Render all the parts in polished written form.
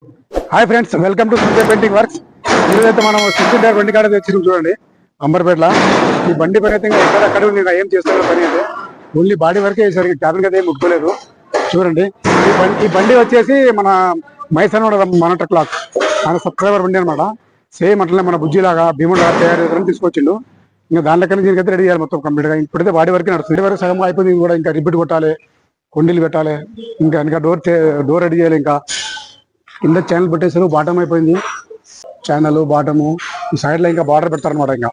Hi friends, welcome to Sanjay painting works. ఈరోజైతే మనం 60 బండి కాడ తెచ్చి చూడండి అంబర్పేటలో. ఈ బండి పని అయితే ఎక్కడక్కడ నేను ఏం చేస్తానో పని అయితే ఓన్లీ బాడీ వరకే వేసారు, క్యాబిన్ అయితే ఏం ముట్టుకోలేదు. చూడండి ఈ బండి వచ్చేసి మన మైసన్ మన క్లాక్ మన సబ్స్క్రైబర్ బండి అనమాట. సేమ్ అట్లనే మన బుజ్జిలాగా భీములాగా తయారు చేయాలని తీసుకొచ్చిండు. ఇంకా దాంట్లో దీనికైతే రెడీ చేయాలి మొత్తం కంప్లీట్గా. ఇప్పుడైతే బాడీ వరకు నడుస్తుంది, వరకు సగం అయిపోయింది కూడా. ఇంకా రిపీట్ కొట్టాలి, కొండీలు పెట్టాలి, ఇంకా డోర్ రెడీ చేయాలి. ఇంకా కింద ఛానల్ పెట్టేసారు, బాటమ్ అయిపోయింది. ఛానల్ బాటము ఈ సైడ్ లో ఇంకా బార్డర్ పెడతారనమాట. ఇంకా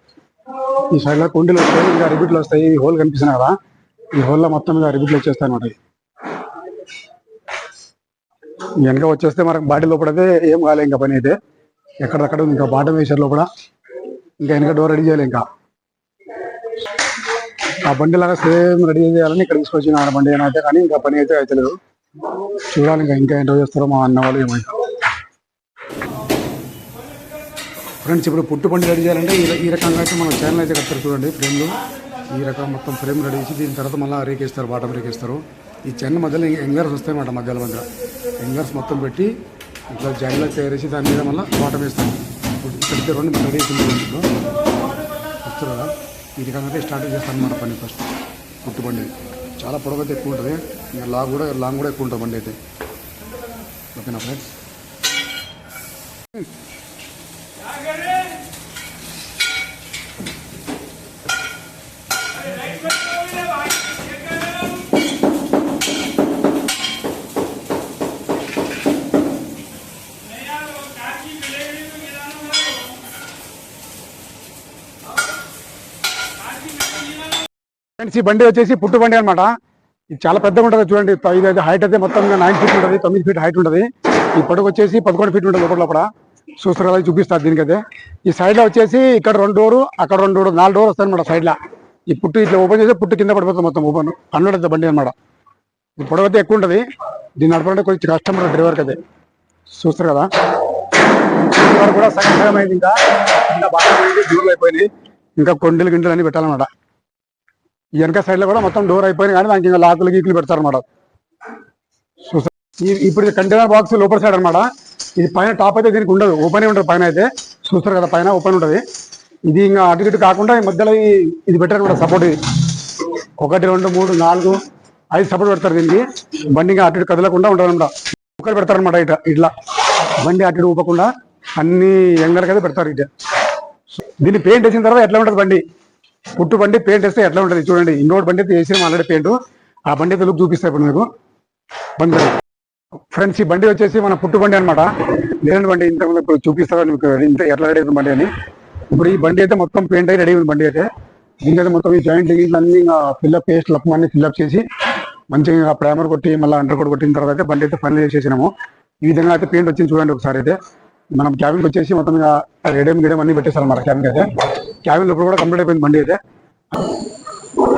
ఈ సైడ్ లో కొండీలు వస్తాయి, ఇంకా రిపీట్లు వస్తాయి. ఈ హోల్ కనిపిస్తున్నాయి కదా, ఈ హోల్ లో మొత్తం ఇంకా రిపీట్లు వచ్చేస్తాయి అనమాట. వెనక వచ్చేస్తే మనకు బాడీ లోపలైతే ఏం కాలే ఇంకా పని అయితే. ఎక్కడక్కడ ఇంకా బాటమ్ వేసారు లోపల. ఇంకా వెనక డోర్ రెడీ చేయాలి. ఇంకా ఆ బండి లాగా సేమ్ రెడీ చేయాలని ఇక్కడ తీసుకొచ్చిన ఆ బండి అయితే, కానీ ఇంకా పని అయితే అవుతలేదు. చూడాలి ఇంకా ఏంటో చేస్తారో మా అన్న వాళ్ళు ఏమైనా. ఫ్రెండ్స్, ఇప్పుడు పుట్టు బండి రెడీ చేయాలంటే ఈ రకంగా అయితే మన ఛానల్ అయితే కడతారు. చూడండి ఫ్రేమ్లు ఈ రకం మొత్తం ఫ్రేమ్ రెడీ చేసి దీని తర్వాత మళ్ళీ రేకేస్తారు, బాటం రేకేస్తారు. ఈ చెన్న మధ్యలో ఎంగర్స్ వస్తాయన్నమాట. మధ్యలో ఎంగర్స్ మొత్తం పెట్టి ఇట్లా జాయిన్లో తయారేసి దాని మీద మళ్ళీ బాటం వేస్తాం. ఇక్కడికి రెండు రెడీ అవుతుంది వస్తారు కదా. ఈ రకంగా స్టార్ట్ చేస్తాను అన్నమాట పని. ఫస్ట్ పుట్టు బండి చాలా పొడవైతే ఎక్కువ ఉంటుంది, ఇంకా లాంగ్ కూడా ఎక్కువ ఉంటుంది బండి అయితే. ఓకేనా ఫ్రెండ్స్? ఫ్రెండ్స్, ఈ బండి వచ్చేసి పుట్టు బండి అనమాట. ఇది చాలా పెద్దగా ఉంటుంది. చూడండి, ఇది హైట్ అయితే మొత్తం 9 ఫీట్ ఉంటుంది, 9 ఫీట్ హైట్ ఉంటుంది. ఈ పొడుగు వచ్చేసి 11 ఫీట్ ఉంటుంది లోపల. చూస్తారు కదా, చూపిస్తారు దీనికైతే. ఈ సైడ్ లో వచ్చేసి ఇక్కడ 2 డోరు, అక్కడ 2 డోరు, 4 డోర్ వస్తాయి అనమాట సైడ్ లో. ఈ పుట్టు ఇట్లా ఓపెన్ చేస్తే పుట్టు కింద పడిపోతుంది మొత్తం. ఓపెన్ అన్నది బండి అనమాట. ఈ పొడవు అయితే ఎక్కువ ఉంటుంది. దీన్ని నడపాలంటే కొంచెం కష్టం డ్రైవర్కి అయితే. చూస్తారు కదా, కూడా సగం అయింది. ఇంకా బాగా దూరం అయిపోయినాయి. ఇంకా కొండలు గిండలు అన్ని పెట్టాలన్నమాట. ఈ వెనక సైడ్ లో కూడా మొత్తం డోర్ అయిపోయింది, కానీ దానికి ఇంకా లాకులు గీకులు పెడతారనమాట. ఇప్పుడు కంటైనర్ బాక్స్ లోపల సైడ్ అనమాట. ఇది పైన టాప్ అయితే దీనికి ఉండదు, ఓపెన్ ఉంటుంది పైన అయితే. చూస్తారు కదా, పైన ఓపెన్ ఉంటుంది. ఇది ఇంకా అటు ఇటు కాకుండా ఈ మధ్యలో ఇది పెట్టారు కూడా సపోర్ట్. ఇది 1 2 3 4 5 సపోర్ట్ పెడతారు దీనికి. బండి ఇంకా అటు ఇటు కదలకుండా ఉంటుంది అనమాట. ఒకరు పెడతారనమాట ఇట్లా బండి అటు ఇటు ఊపకుండా అన్ని ఎంగలకి అయితే పెడతారు. ఇటు దీన్ని పెయింట్ వేసిన తర్వాత ఎట్లా ఉంటుంది బండి, పుట్టు బండి పెయింట్ వేస్తే ఎట్లా ఉంటుంది చూడండి. ఇంకోటి బండి అయితే వేసి ఆల్రెడీ పెయింట్, ఆ బండి అయితే లుక్ చూపిస్తాయి ఇప్పుడు మీకు బండి. ఫ్రెండ్స్, ఈ బండి వచ్చేసి మన పుట్టు బండి అనమాట. లేని బండి ఇంతకుముందు ఇప్పుడు చూపిస్తారు మీకు ఇంత ఎట్లా రెడీ అవుతుంది బండి అని. ఇప్పుడు ఈ బండి అయితే మొత్తం పెయింట్ అయ్యి రెడీ ఉంది బండి అయితే. దీనికైతే మొత్తం ఈ జాయింట్ అన్ని ఫిల్అప్ పేస్ట్ లప్ అన్ని ఫిల్అప్ చేసి మంచిగా ప్రైమర్ కొట్టి మళ్ళీ అండర్ కోట్ కొట్టిన తర్వాత అయితే బండి అయితే ఫైనల్ చేసేసినాము. ఈ విధంగా అయితే పెయింట్ వచ్చింది చూడండి ఒకసారి అయితే. మనం క్యాబిన్కి వచ్చేసి మొత్తం రెడీమ్ గిడేమ్ అన్ని పెట్టేస్తారు అన్నమాట క్యాబిన్కి అయితే. క్యాబిన్ లోపల కూడా కంప్లీట్ అయిపోయింది బండి అయితే.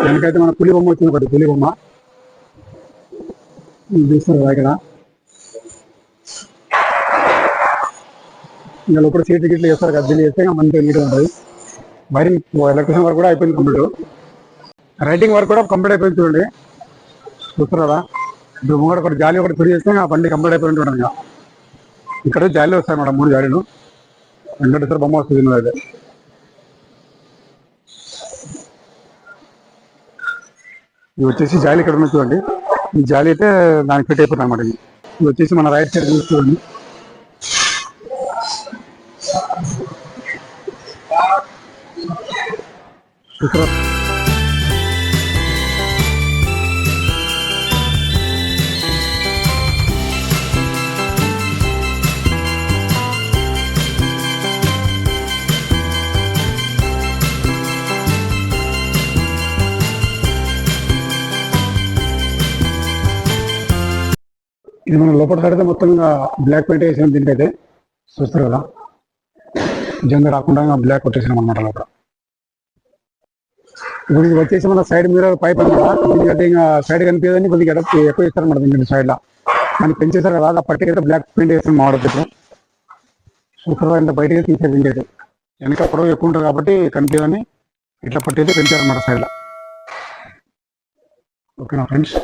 దానికైతే మన పులి బొమ్మ వచ్చింది, ఒకటి పులి బొమ్మ చూస్తారు కదా ఇక్కడ. ఇంకా లోపల సీట్ గిట్లు వేస్తారు కదా, దీన్ని వేస్తే మంచిగా నీట్గా ఉంటుంది. వైరింగ్ ఎలక్ట్రిషన్ వర్క్ కూడా అయిపోయింది కంప్లీట్. రైటింగ్ వర్క్ కూడా కంప్లీట్ అయిపోయింది చూడండి. చూస్తారు కదా, ఇప్పుడు ముంగడ ఒకటి జాలి ఒకటి ఫిట్ చేస్తే ఆ బండి కంప్లీట్ అయిపోయింది ఉంటుంది. ఇంకా ఇక్కడ జాలీలు వస్తాయి అన్నమాట, 3 జాలీలు. వెంకటేశ్వర బొమ్మ వస్తుంది దీనిలో అయితే. ఇది వచ్చేసి జాలి ఇక్కడ ఉన్న చూడండి. ఈ జాలి అయితే దానికి ఫిట్ అయిపోతుంది అనమాట. ఇది వచ్చేసి మన రైట్ సైడ్ చూడండి. ఇది మనం లోపల సైడ్ అయితే మొత్తం బ్లాక్ పెయింట్ వేసాం దీనికైతే. చూస్తారు కదా, జంగ రాకుండా బ్లాక్ కొట్టేసాం అనమాట లోపల. ఇప్పుడు ఇది వచ్చేసి మన సైడ్ మిర్రర్ పైప్ అనమాట. దీనికైతే ఇంకా సైడ్ కనిపించదని కొద్దిగా ఎక్కువ ఇస్తారనమాట దీనికి సైడ్లో. మనకి పెంచేస్తారు కదా, ఆ పట్టికైతే బ్లాక్ పెయింట్ వేస్తాం మాడతారు. చూస్తారు ఇంత బయటకి తీసే పెయింట్ అయితే. వెనక పొడవు ఎక్కువ ఉంటుంది కాబట్టి కనిపించదని ఇట్లా పట్టి అయితే పెంచారనమాట సైడ్లో. ఓకేనా ఫ్రెండ్స్?